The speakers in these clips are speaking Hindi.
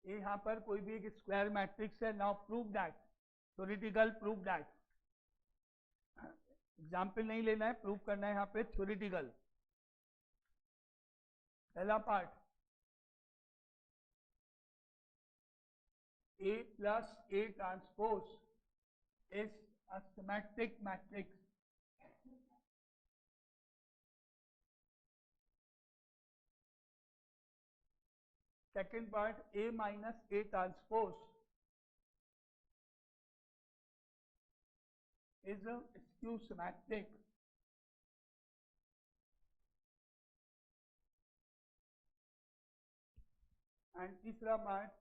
ये यहाँ पर कोई भी एक स्क्वायर मैट्रिक्स है। Now prove that, theoretical prove that. Example नहीं लेना है, प्रूव करना है यहाँ पे थ्योरेटिकल। पहला part, A plus A transpose is a symmetric matrix. Second part, A minus A transpose is a skew symmetric. And तीसरा part,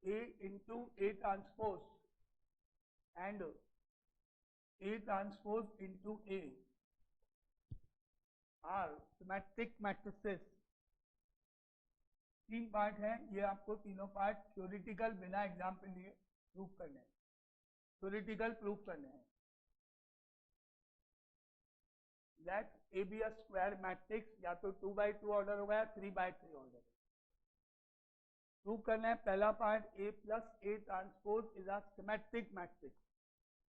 A into A transpose and A transpose into A are symmetric matrices. तीन पार्ट हैं, ये आपको तीनों पार्ट थ्योरेटिकल बिना एग्जाम्पल लिए प्रूव करने हैं, थ्योरेटिकल प्रूव करने हैं। Let A B a square matrix, या तो 2x2 ऑर्डर होगा या 3x3 ऑर्डर। प्रूव करना है पहला part, A plus A transpose is a symmetric matrix.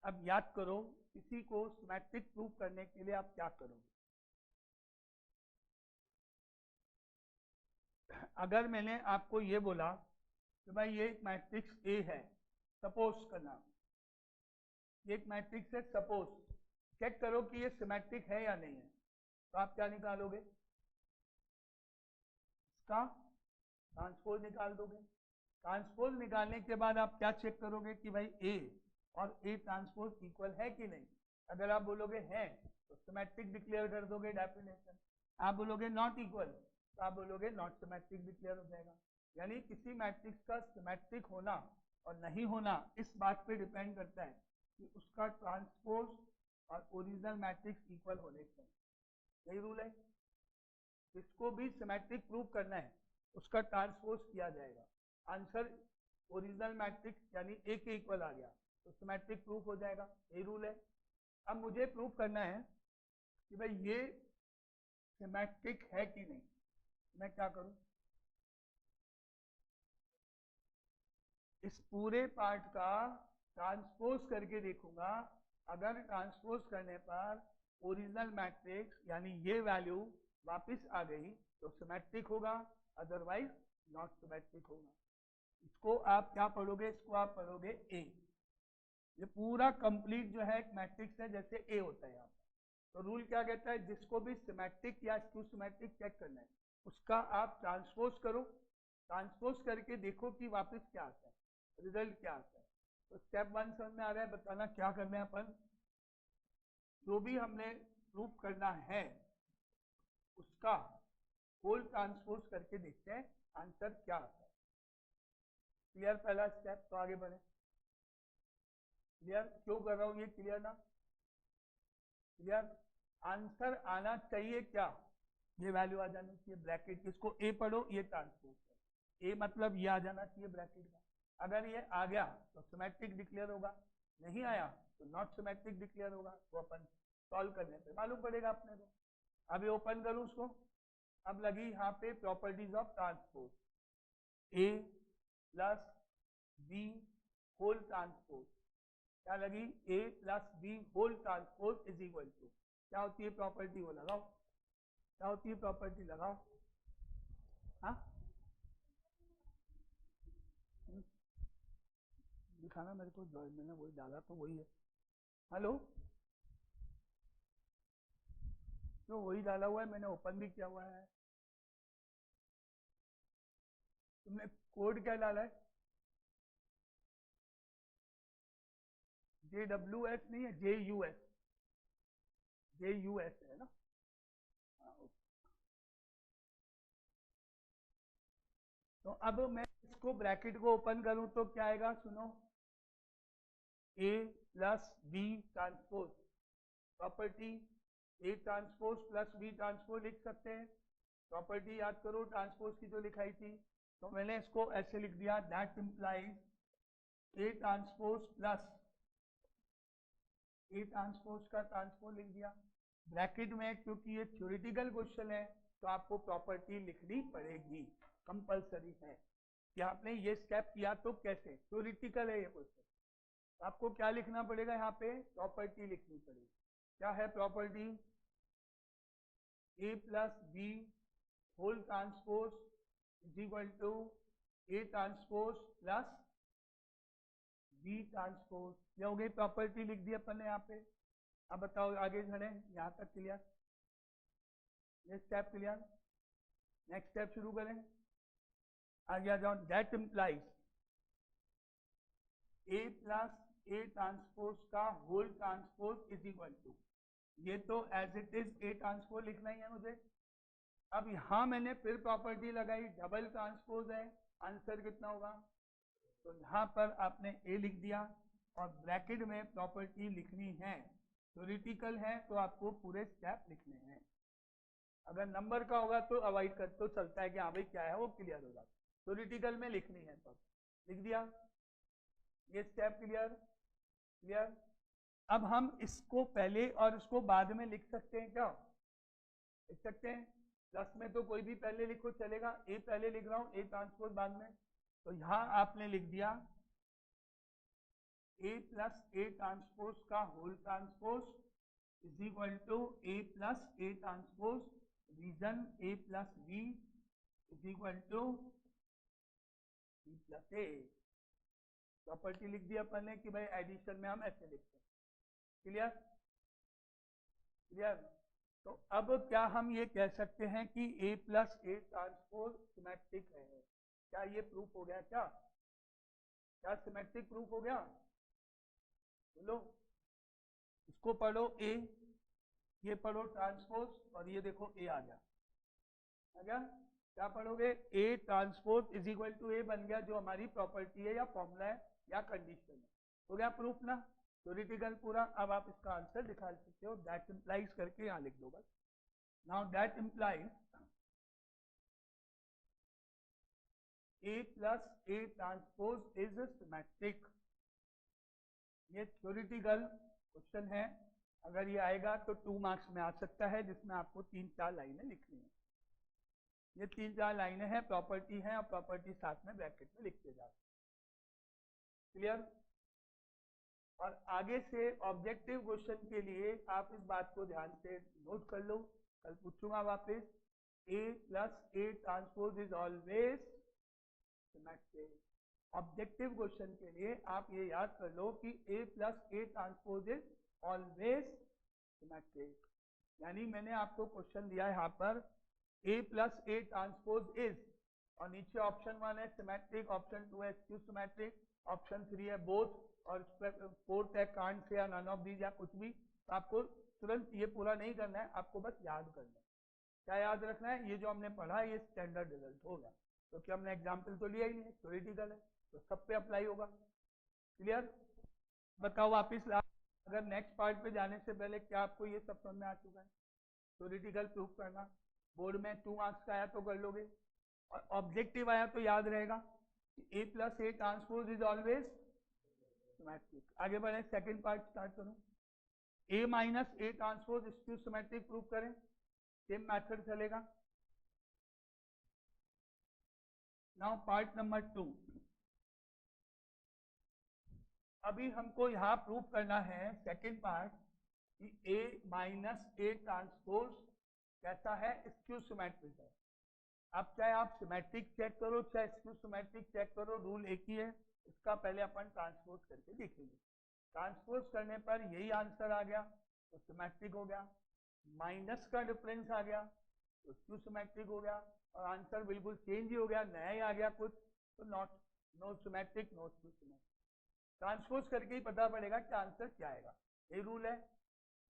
अब याद करो, इसी को सिमेट्रिक प्रूव करने के लिए आप क्या करोगे। अगर मैंने आपको ये बोला कि भाई ये एक मैट्रिक्स A है, सपोज करना ये एक मैट्रिक्स है, सपोज चेक करो कि ये सिमेट्रिक है या नहीं है, तो आप क्या निकालोगे, इसका ट्रांसपोज निकाल दोगे। ट्रांसपोज निकालने के बाद आप क्या चेक करोगे कि भाई A और A ट्रांसपोज इक्वल है कि नहीं। अगर आप बोलोगे है तो सिमेट्रिक डिक्लेयर कर दोगे डेफिनेशन। आप बोलोगे नॉट इक्वल तो आप बोलोगे नॉट सिमेट्रिक डिक्लेयर हो जाएगा। यानी किसी मैट्रिक्स का सिमेट्रिक होना और नहीं होना इस बात पे डिपेंड करता है कि उसका ट्रांसपोज और ओरिजिनल मैट्रिक्स इक्वल होने चाहिए। यही रूल है। इसको भी सिमेट्रिक प्रूव करना है, उसका ट्रांसपोज किया जाएगा। आंसर ओरिजिनल मैट्रिक्स यानी ए के इक्वल आ गया तो सिमेट्रिक प्रूफ हो जाएगा। यही रूल है। अब मुझे प्रूफ करना है कि भाई ये सिमेट्रिक है कि नहीं। मैं क्या करूं, इस पूरे पार्ट का ट्रांसपोज करके देखूंगा। अगर ट्रांसपोज करने पर ओरिजिनल मैट्रिक्स यानी ये वैल्यू वापस आ गई तो सिमेट्रिक होगा, अदरवाइज नॉट सिमेट्रिक होगा। इसको आप क्या पढ़ोगे, इसको आप पढ़ोगे ए। ये पूरा कंप्लीट जो है एक मैट्रिक्स है, जैसे ए होता है यहाँ पर। तो रूल क्या कहता है, जिसको भी सिमेट्रिक या स्क्यू सिमेट्रिक चेक करना है उसका आप ट्रांसपोज करो। ट्रांसपोज करके देखो कि वापस क्या आता है, रिजल्ट क्या आता है। तो स्टेप 1 समझ में आ रहा है, बताना क्या करना है। अपन जो भी हमने प्रूफ करना है उसका होल ट्रांसपोज करके देखते हैं आंसर क्या आता है। क्लियर पहला स्टेप, तो आगे बढ़े। क्लियर क्यों कर रहा हूं ये, क्लियर ना, क्लियर। आंसर आना चाहिए क्या, ये वैल्यू आ जानी चाहिए ब्रैकेट की। इसको ए पढ़ो, ये ट्रांसपोज करो। ए मतलब ये आ जाना चाहिए ब्रैकेट का। अगर ये आ गया तो सिमेट्रिक डिक्लेयर होगा, नहीं आया तो नॉट सिमेट्रिक डिक्लेयर होगा। तो अपन सॉल्व करने पे मालूम पड़ेगा अपने को। अभी ओपन करूं उसको। अब लगी यहाँ पे properties of transpose, A plus B whole transpose. क्या लगी, A plus B whole transpose is equal to, क्या होती है प्रॉपर्टी, वो लगाओ। क्या होती है प्रॉपर्टी, लगाओ। हाँ दिखाना मेरे को, मैंने वही डाला तो वही है। हेलो, तो वही डाला हुआ है, मैंने ओपन भी किया हुआ है। तुमने कोड क्या डाला है, JWS नहीं है, JUS, JUS है ना। तो अब मैं इसको ब्रैकेट को ओपन करूं तो क्या आएगा, सुनो, A plus B transpose property, A transpose plus B transpose लिख सकते हैं। प्रॉपर्टी याद करो ट्रांसपोज की जो लिखाई थी, तो मैंने इसको ऐसे लिख दिया, that implies A transpose plus A transpose का ट्रांसपोज लिख दिया ब्रैकेट में। क्योंकि ये थ्योरेटिकल क्वेश्चन है तो आपको प्रॉपर्टी लिखनी पड़ेगी, कंपलसरी है। कि आपने ये स्टेप किया तो कैसे, थ्योरेटिकल है ये क्वेश्चन। आपको क्या लिखना पड़ेगा, यहाँ पे प्रॉपर्टी लिखनी पड़ेगी। क्या है property? A plus B whole transpose is equal to A transpose plus B transpose. ये हो गई प्रॉपर्टी, लिख दी अपन ने यहाँ पे। अब बताओ आगे बढ़े, यहाँ तक क्लियर? ये स्टेप क्लियर? नेक्स्ट स्टेप शुरू करें, आगे आ जाओ। That implies A plus A transpose का whole transpose is equal to, ये तो as it is A transpose लिखना ही है मुझे। अब यहां मैंने फिर प्रॉपर्टी लगाई, डबल ट्रांसपोज है, आंसर कितना होगा? तो यहां पर आपने ए लिख दिया और ब्रैकेट में प्रॉपर्टी लिखनी है। थ्योरेटिकल है तो आपको पूरे स्टेप लिखने हैं। अगर नंबर का होगा तो अवॉइड कर तो चलता है कि हाँ भाई क्या है वो क्लियर होगा। थ्योरेटिकल में लिखनी है तो लिख दिया। ये स्टेप क्लियर? क्लियर। अब हम इसको पहले और इसको बाद में लिख सकते हैं क्या? लिख सकते हैं। प्लस में तो कोई भी पहले लिखो चलेगा, ए पहले लिख रहा हूं, ए ट्रांसपोज बाद में। तो यहां आपने लिख दिया ए प्लस ए ट्रांसपोज का whole transpose is equal to A plus A transpose reason A plus B is equal to B plus A. Property लिख दिया अपन ने कि भाई एडिशन में हम ऐसे लिखते हैं। क्लियर? क्लियर। तो अब क्या हम ये कह सकते हैं कि A plus A transpose symmetric है? क्या ये प्रूफ हो गया? क्या क्या सिमेट्रिक प्रूफ हो गया? बोलो। इसको पढ़ो ए, ये पढ़ो ट्रांसपोज, और ये देखो ए आ गया। आ गया? क्या पढ़ोगे? A transpose is equal to A बन गया, जो हमारी प्रॉपर्टी है या फॉर्मूला है या कंडीशन है। हो गया प्रूफ ना? थ्योरेटिकल पूरा। अब आप इसका आंसर दिखा सकते हो, दैट इंप्लाइज करके यहाँ लिख दो बस। Now that implies A plus A transpose is symmetric. ये थ्योरेटिकल क्वेश्चन है। अगर ये आएगा तो 2 मार्क्स में आ सकता है, जिसमें आपको 3-4 लाइनें लिखनी है। ये 3-4 लाइनें हैं, प्रॉपर्टी हैं, और प्रॉपर्टी साथ में ब्रैकेट में लिखते जाओ। क्लियर? और आगे से ऑब्जेक्टिव क्वेश्चन के लिए आप इस बात को ध्यान से नोट कर लो, कल पूछूंगा वापस। A plus A transpose is always symmetric. Objective question के लिए आप ये याद कर लो कि A plus A transpose is always symmetric. यानी मैंने आपको क्वेश्चन दिया है यहाँ पर A plus A transpose is, और नीचे ऑप्शन 1 है सिमेट्रिक, ऑप्शन 2 है स्क्यू सिमेट्रिक, ऑप्शन 3 है बोथ, और 4th है कांट से या नन ऑफ दीज या कुछ भी। तो आपको तुरंत ये पूरा नहीं करना है, आपको बस याद करना है। क्या याद रखना है? ये जो हमने पढ़ा है ये स्टैंडर्ड रिजल्ट होगा, क्योंकि तो हमने एग्जाम्पल तो लिया ही नहीं है, थ्योरेटिकल है तो सब पे अप्लाई होगा। क्लियर? बताओ वापिस अगर नेक्स्ट पार्ट पे जाने से पहले क्या आपको ये सब समझ में आ चुका है? थ्योरेटिकल प्रूफ करना बोर्ड में 2 मार्क्स का आया तो कर लोगे, और ऑब्जेक्टिव आया तो याद रहेगा A plus A transpose is always symmetric. आगे बढ़े, सेकंड पार्ट स्टार्ट करूं। A minus A transpose skew symmetric proof करें, सेम मेथड चलेगा। Now part number 2। अभी हमको यहाँ प्रूफ करना है सेकंड पार्ट कि ए माइनस ए ट्रांसपोज कैसा है? स्क्यू सिमेट्रिक है। अब चाहे आप सिमेट्रिक चेक करो चाहे स्क्यू सिमेट्रिक चेक करो, रूल एक ही है। इसका पहले अपन ट्रांसपोज करके देखेंगे। ट्रांसपोज करने पर यही आंसर आ गया तो सिमेट्रिक हो गया, माइनस का डिफरेंस आ गया तो स्क्यू सिमेट्रिक हो गया, और आंसर बिल्कुल चेंज ही हो गया, नया ही आ गया कुछ, तो no symmetric no skew symmetric. Transpose करके ही पता पड़ेगा कि आंसर क्या आएगा। ये रूल है।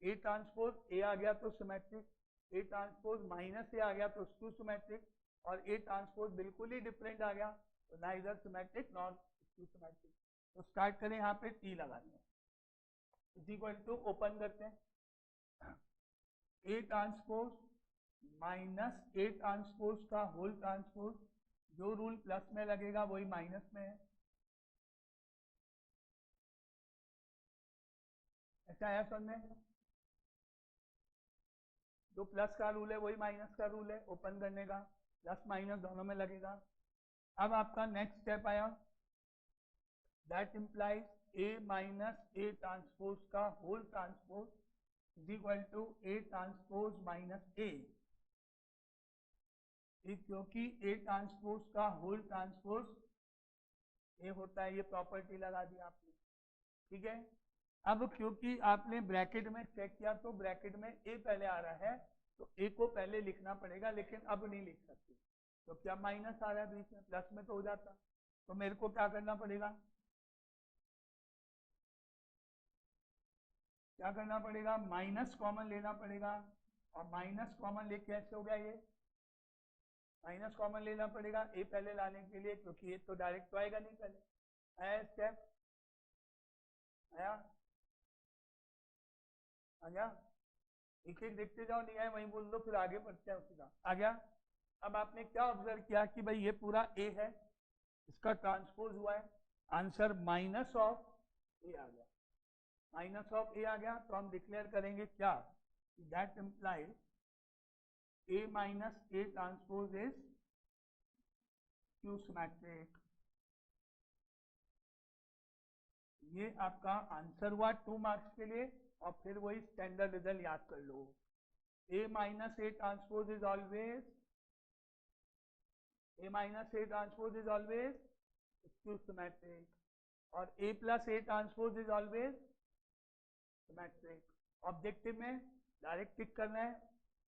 ए ट्रांसपोज ए आ गया तो सिमेट्रिक, ए ट्रांसपोज माइनस ए आ गया तो स्क्यू सिमेट्रिक, और ए ट्रांसपोज बिल्कुल ही डिफरेंट आ गया तो ना इधर सिमेट्रिक नॉट स्क्यू सिमेट्रिक। तो स्टार्ट करें, यहाँ पे टी लगाते हैं, इज इक्वल टू ओपन करते हैं ए ट्रांसपोज माइनस ए ट्रांसपोज का होल ट्रांसपोज, जो रूल प्लस में लगेगा वही माइनस में है। ऐसा आया समझ में? जो प्लस का रूल है वही माइनस का रूल है, ओपन करने का, प्लस माइनस दोनों में लगेगा। अब आपका नेक्स्ट स्टेप आया, that implies A minus A transpose का whole transpose is equal to A transpose minus A. क्योंकि ए ट्रांसपोज का होल ट्रांसपोज ए होता है, ये प्रॉपर्टी लगा दी आपने, ठीक है। अब क्योंकि आपने ब्रैकेट में चेक किया तो ब्रैकेट में ए पहले आ रहा है, तो ए को पहले लिखना पड़ेगा, लेकिन अब नहीं लिख सकते तो क्या माइनस आ रहा है बीच में, प्लस में तो हो जाता। तो मेरे को क्या करना पड़ेगा, क्या करना पड़ेगा, माइनस कॉमन लेना पड़ेगा। और माइनस कॉमन लेके ऐसे हो गया, ये माइनस कॉमन लेना पड़ेगा ए पहले लाने के लिए, क्योंकि ये तो डायरेक्ट तो आएगा नहीं, पहले आया स्टेप, आया आ गया। एक एक देखते जाओ, नहीं आए वहीं बोल दो, फिर आगे बढ़ते हैं उसका। आ गया। अब आपने क्या ऑब्जर्व किया कि भाई ये पूरा ए है, इसका ट्रांसपोज हुआ है, आंसर माइनस ऑफ ए आ गया, माइनस ऑफ ए आ गया। तो हम डिक्लेयर करेंगे क्या, that implies A minus A transpose is Q symmetric. ये आपका आंसर हुआ 2 मार्क्स के लिए। और फिर वही स्टैंडर्ड रिजल्ट याद कर लो, A minus A transpose is always, A minus A transpose is always skew symmetric, और A plus A transpose is always symmetric. Objective में डायरेक्ट टिक करना है,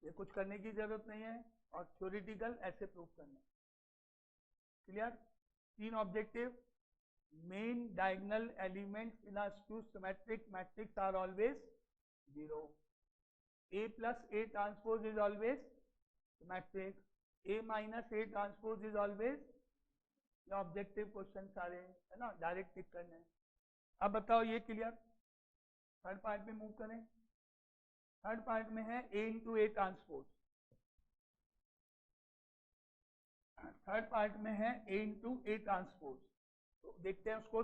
ये कुछ करने की जरूरत नहीं है, और थ्योरेटिकल ऐसे प्रूव करना है। Clear. 3 objective, main diagonal elements in a skew symmetric matrix are always 0. A plus A transpose is always symmetric. A minus A transpose is always, ये ऑब्जेक्टिव क्वेश्चन सारे है ना, डायरेक्ट टिक करने हैं। अब बताओ ये क्लियर। थर्ड पार्ट में मूव करें। थर्ड पार्ट में है A into A transpose. Third part में है A इंटू ए ट्रांसपोज। तो देखते हैं उसको,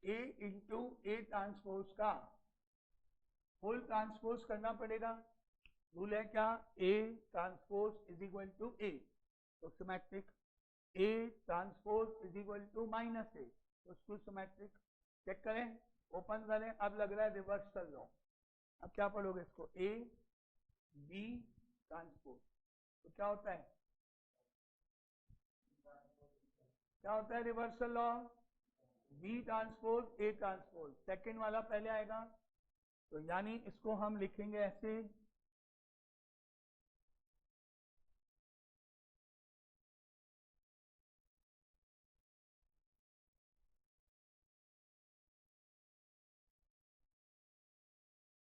ए इंटू ए ट्रांसपोज का होल ट्रांसपोज करना पड़ेगा। रूल है क्या, A transpose is equal to A, तो symmetric. A transpose is equal to minus A, तो उसको सिमेट्रिक। चेक करें, ओपन करें, अब लग रहा है रिवर्स कर लो। अब क्या पढ़ोगे इसको, ए बी ट्रांसपोज, तो क्या होता है, क्या होता है reversal law, B transpose A transpose, second वाला पहले आएगा। तो यानी इसको हम लिखेंगे ऐसे,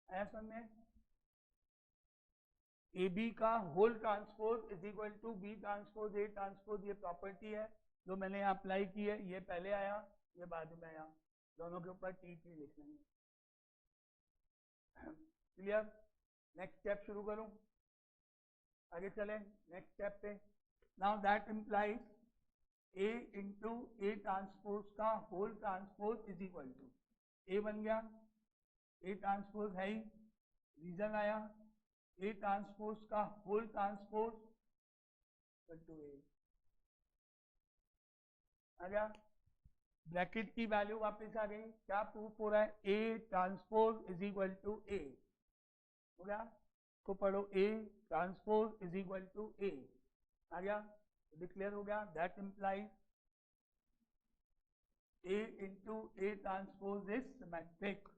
ऐसा में ए बी का whole transpose is equal to B transpose A transpose. ये प्रॉपर्टी है जो मैंने यहाँ अप्लाई की है, ये पहले आया ये बाद में आया, दोनों के ऊपर टी लिख लेंगे। क्लियर। नेक्स्ट स्टेप शुरू करूं, आगे चले नेक्स्ट स्टेप पे। Now that implies A into A transpose का whole transpose is equal to, A बन गया, ए ट्रांसपोज है ही, रीजन आया ए ट्रांसपोज का होल ट्रांसपोज टू ए आ गया। ब्रैकेट की वैल्यू वापस आ गई, क्या प्रूफ हो रहा है, A transpose is equal to A हो गया। को पढ़ो, A transpose is equal to A आ गया, डिक्लेयर हो गया। That implies A into A transpose is symmetric.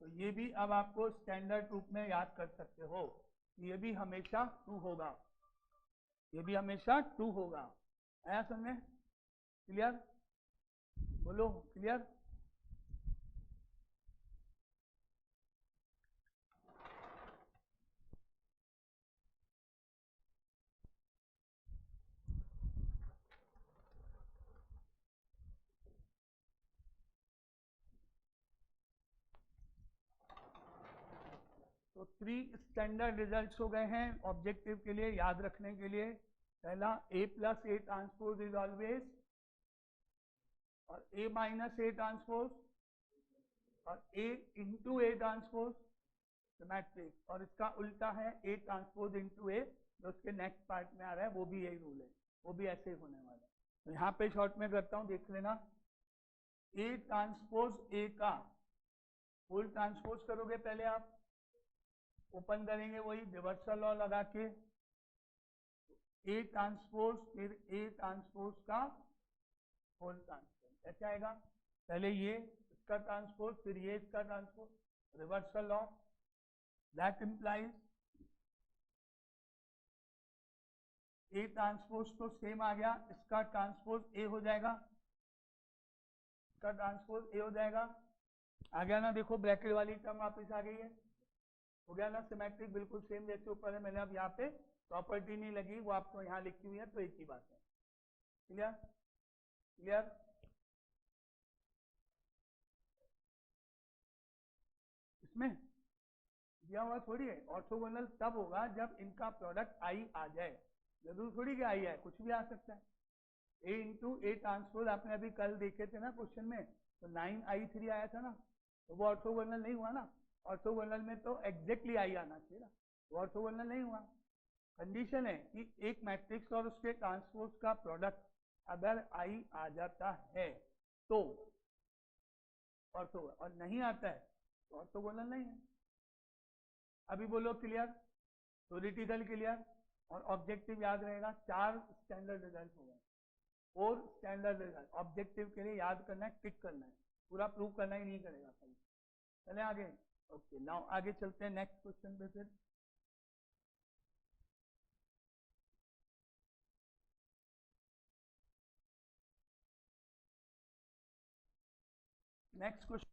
तो ये भी अब आपको स्टैंडर्ड रूप में याद कर सकते हो, ये भी हमेशा ट्रू होगा, ये भी हमेशा ट्रू होगा। आया समझे, क्लियर, बोलो क्लियर। तो 3 स्टैंडर्ड रिजल्ट्स हो गए हैं ऑब्जेक्टिव के लिए याद रखने के लिए। पहला, A plus A transpose is always, और ए माइनस ए ट्रांसपोज और A into A transpose symmetric, और इसका उल्टा है ए ट्रांसपोज इंटू ए, जो उसके नेक्स्ट पार्ट में आ रहा है, वो भी यही रूल है, वो भी ऐसे ही होने वाला है। तो यहाँ पे शॉर्ट में करता हूँ, देख लेना। ए ट्रांसपोज ए का फुल ट्रांसपोज करोगे पहले आप, ओपन करेंगे वही रिवर्सल लॉ लगा के, ए ट्रांसपोज फिर ए ट्रांसपोज का होल ट्रांसपोज, कैसे आएगा? पहले ये इसका ट्रांसपोज फिर ये इसका transpose, reversal law, that implies A transpose तो सेम आ गया, इसका ट्रांसपोज ए हो जाएगा, इसका ट्रांसपोज ए हो जाएगा, आ गया ना? देखो ब्रैकेट वाली टर्म वापस आ गई है, हो गया ना? सिमेट्रिक बिल्कुल सेम जैसे ऊपर है, मैंने अब यहाँ पे प्रॉपर्टी नहीं लगी, वो आपको यहाँ लिखी हुई है, तो एक ही बात है। क्लियर? क्लियर? इसमें दिया हुआ थोड़ी है, ऑर्थोगोनल तब होगा जब इनका प्रोडक्ट आई आ जाए, जरूर थोड़ी कि आई है, कुछ भी आ सकता है। ए इंटू ए ट्रांसपोज आपने अभी कल देखे थे ना क्वेश्चन में, तो 9i3 आया था ना, तो वो ऑर्थोगोनल नहीं हुआ ना। ऑर्थोगोनल में तो एग्जैक्टली आई आना चाहिए ना, वो ऑर्थोगोनल नहीं हुआ। कंडीशन है कि एक मैट्रिक्स और उसके ट्रांसपोज का प्रोडक्ट अगर आई आ जाता है तो ऑर्थोगोनल, और नहीं आता है तो ऑर्थोगोनल नहीं है। अभी बोलो क्लियर? थ्योरेटिकल क्लियर और ऑब्जेक्टिव याद रहेगा। 4 स्टैंडर्ड रिजल्ट हो गए, 4 स्टैंडर्ड रिजल्ट। ऑब्जेक्टिव के लिए याद करना है, टिक करना है, पूरा प्रूव करना ही नहीं करेगा कल। चले आगे। ओके, नाउ आगे चलते हैं नेक्स्ट क्वेश्चन पे। फिर next question,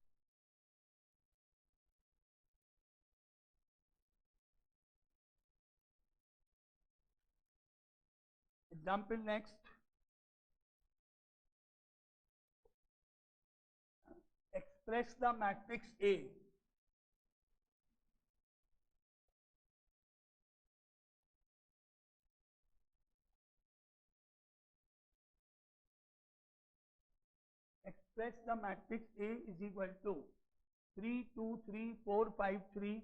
example next. Express the matrix A express the matrix A is equal to 3 2 3 4 5 3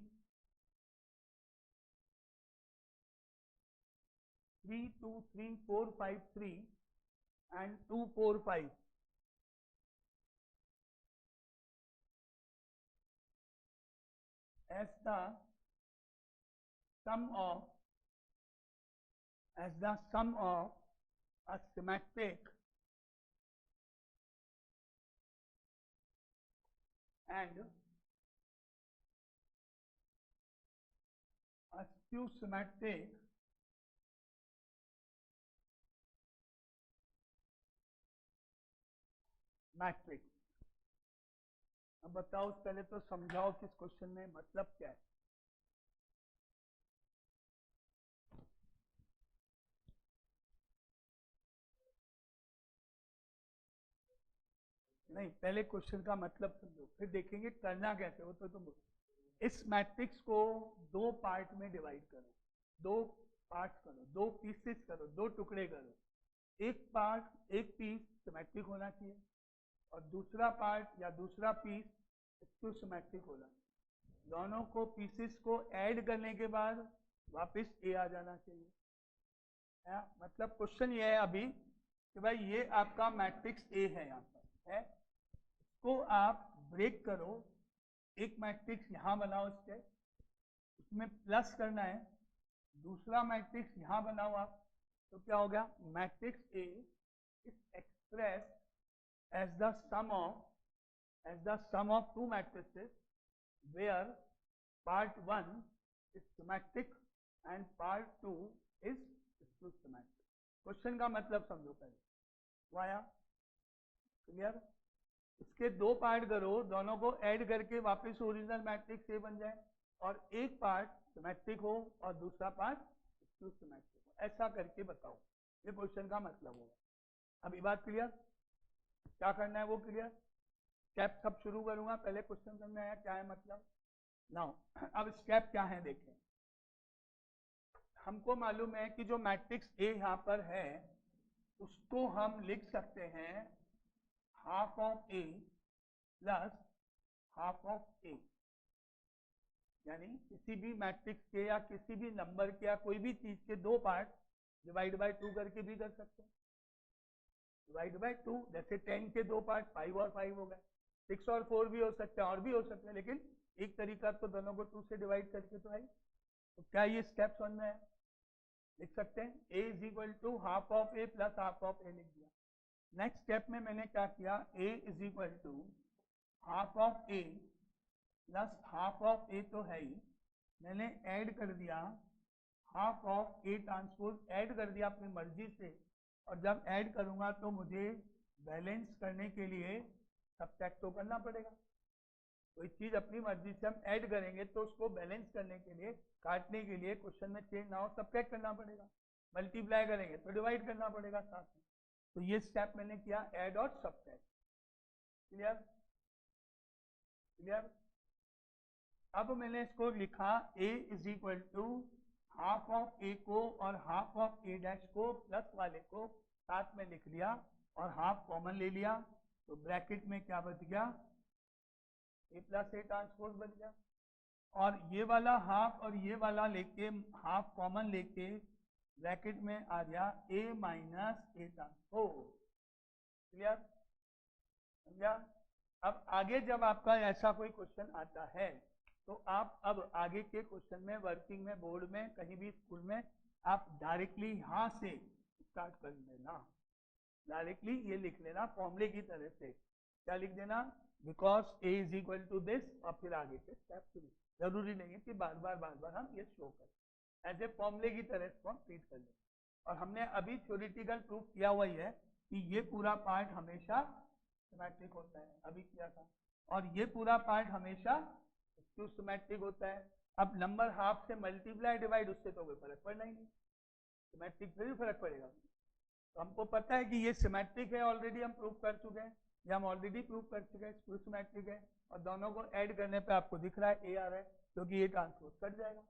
3 2 3 4 5 3 and 2 4 5 as the sum of a symmetric and a skew symmetric matrix. अब बताओ, पहले तो समझाओ कि इस क्वेश्चन में मतलब क्या है। नहीं, पहले क्वेश्चन का मतलब समझो, फिर देखेंगे करना कैसे हो। तो तुम इस मैट्रिक्स को 2 पार्ट में डिवाइड करो, 2 पार्ट करो, 2 पीसेस करो, 2 टुकड़े करो। एक पार्ट, एक पीस सिमेट्रिक होना चाहिए और दूसरा पार्ट या दूसरा पीस स्क्यू सिमेट्रिक होना। दोनों को पीसेस को ऐड करने के बाद वापस ए आ जाना चाहिए। मतलब क्वेश्चन ये है अभी कि भाई ये आपका मैट्रिक्स ए है, यहाँ पर है, इसको आप ब्रेक करो, एक मैट्रिक्स यहाँ बनाओ, इसके उसमें प्लस करना है, दूसरा मैट्रिक्स यहाँ बनाओ आप, तो क्या हो गया? Matrix A is express as the sum of 2 matrices where part 1 is symmetric and part 2 is skew symmetric। Question का मतलब समझो पहले, वाया क्लियर? इसके 2 पार्ट करो, दोनों को ऐड करके वापस ओरिजिनल मैट्रिक्स ए बन जाए, और एक पार्ट सिमेट्रिक हो और दूसरा पार्ट स्क्यू सिमेट्रिक हो, ऐसा करके बताओ। ये क्वेश्चन का मतलब होगा। अभी बात क्लियर? क्या करना है वो क्लियर? स्टेप सब शुरू करूंगा, पहले क्वेश्चन समझ में आया क्या है मतलब। नाउ अब स्टेप क्या है देखें। हमको मालूम है कि जो मैट्रिक्स ए यहाँ पर है उसको हम लिख सकते हैं half of A plus half of A, यानी किसी भी मैट्रिक्स के या किसी भी नंबर के या कोई भी चीज के दो पार्ट डिवाइड बाय 2 करके भी कर सकते हैं। डिवाइड बाय 2, जैसे 10 के दो पार्ट 5 और 5 हो गए, 6 और 4 भी हो सकते हैं और भी हो सकते हैं, लेकिन एक तरीका तो दोनों को 2 से डिवाइड करके तो है। तो क्या ये स्टेप समझ में है? लिख सकते हैं a is equal to half of A plus half of A लिख दिया। नेक्स्ट स्टेप में मैंने क्या किया, a is equal to half of A plus half of A तो है ही, मैंने ऐड कर दिया half of A transpose, add कर दिया अपनी मर्जी से, और जब ऐड करूंगा तो मुझे बैलेंस करने के लिए सब्ट्रैक्ट तो करना पड़ेगा। कोई चीज अपनी मर्जी से हम ऐड करेंगे तो उसको बैलेंस करने के लिए, काटने के लिए, क्वेश्चन में चेंज ना हो, सब्ट्रैक्ट करना पड़ेगा। मल्टीप्लाई करेंगे तो डिवाइड करना पड़ेगा साथ में। तो ये स्टेप मैंने किया, ऐड और सब्ट्रैक्ट। क्लियर? क्लियर? अब मैंने इसको लिखा a is equal to half of A को और हाफ ऑफ ए डैश को प्लस वाले को साथ में लिख लिया और हाफ कॉमन ले लिया, तो ब्रैकेट में क्या बच गया, ए प्लस ए ट्रांसपोज बन गया। और ये वाला हाफ और ये वाला लेके, हाफ कॉमन लेके ब्रैकेट में आ गया ए माइनस ए ट्रांसपोज। क्लियर? समझा? अब आगे जब आपका ऐसा कोई क्वेश्चन आता है तो आप अब आगे के क्वेश्चन में, वर्किंग में, बोर्ड में, कहीं भी स्कूल में, आप डायरेक्टली यहाँ से स्टार्ट कर लेना। डायरेक्टली ये लिख लेना फॉर्मूले की तरह से। क्या लिख देना? Because A is equal to this, और फिर आगे के स्टेप शुरू। जरूरी नहीं है कि बार बार हम ये शो करें, ऐसे फॉर्मूले की तरह इसको हम ट्रीट कर लें। और हमने अभी थ्योरेटिकल प्रूफ किया हुआ ही है कि ये पूरा पार्ट हमेशा सिमेट्रिक होता है, अभी किया था, और ये पूरा पार्ट हमेशा स्क्यू सिमेट्रिक होता है। अब नंबर हाफ से मल्टीप्लाई डिवाइड, उससे तो कोई फर्क पड़ना ही नहीं, सिमेट्रिक से भी फर्क पड़ेगा। तो हमको पता है कि ये सिमेट्रिक है, ऑलरेडी हम प्रूफ कर चुके हैं, ये हम ऑलरेडी प्रूफ कर चुके हैं, स्क्यू सिमेट्रिक है, और दोनों को ऐड करने पे आपको दिख रहा है ए आ रहा है, क्योंकि ये ट्रांसपोज कट जाएगा।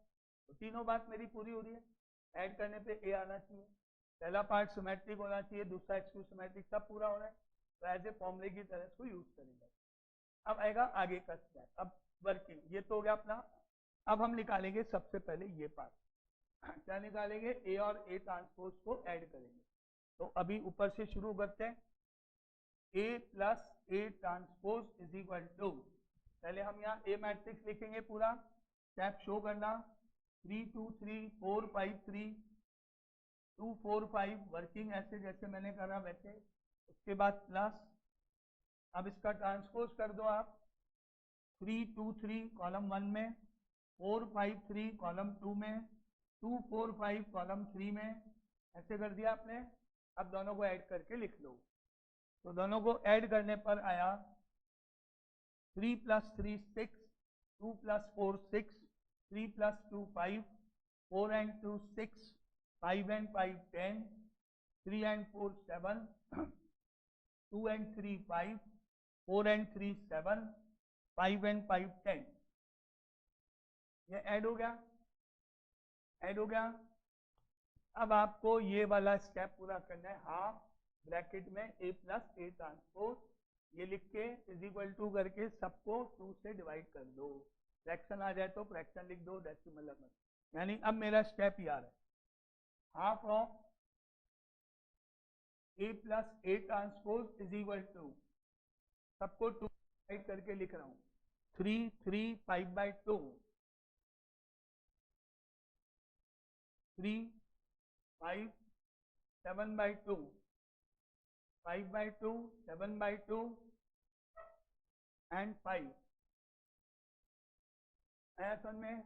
तो तीनों बात मेरी पूरी हो रही है, ऐड करने पे ए आना चाहिए, पहला पार्ट सिमेट्रिक होना चाहिए, दूसरा स्क्यू सिमेट्रिक, सब पूरा हो रहा है। तो एज ए फॉर्मूले की तरह इसको यूज करेंगे। अब आएगा आगे का स्टेप, अब वर्किंग, ये तो हो गया अपना। अब हम निकालेंगे सबसे पहले ये पार्ट। क्या निकालेंगे? ए और ए ट्रांसपोज को ऐड करेंगे। तो अभी ऊपर से शुरू करते हैं, A plus A transpose is equal to, पहले हम यहाँ ए मैट्रिक्स लिखेंगे पूरा, स्टेप शो करना, 3 2 3 4 5 3 2 4 5, वर्किंग ऐसे जैसे मैंने करा वैसे। उसके बाद प्लस, अब इसका ट्रांसपोज कर दो आप, 3 2 3 कॉलम 1 में, 4 5 3 कॉलम 2 में, 2 4 5 कॉलम 3 में, ऐसे कर दिया आपने। अब दोनों को ऐड करके लिख लो। तो दोनों को ऐड करने पर आया 3 + 3 6, 2 + 4 6, 3 + 2 5, 4 and 2 6, 5 and 5 10, 3 and 4 7, 2 and 3 5, 4 and 3 7, 5 and 5 10। ये ऐड हो गया, ऐड हो गया। अब आपको ये वाला स्टेप पूरा करना है, हाफ ब्रैकेट में ए प्लस ए ट्रांसपोज, ये लिख के इज इक्वल टू करके सबको 2 से डिवाइड कर दो। फ्रैक्शन आ जाए तो फ्रैक्शन लिख दो, डेसिमल मत। यानी अब मेरा स्टेप ये आ रहा है, half of A plus A transpose is equal to, सबको 2 डिवाइड करके लिख रहा हूँ, 3 3 5/2, 3 5 7/2, 5/2 7/2 एंड 5। आया समझ में?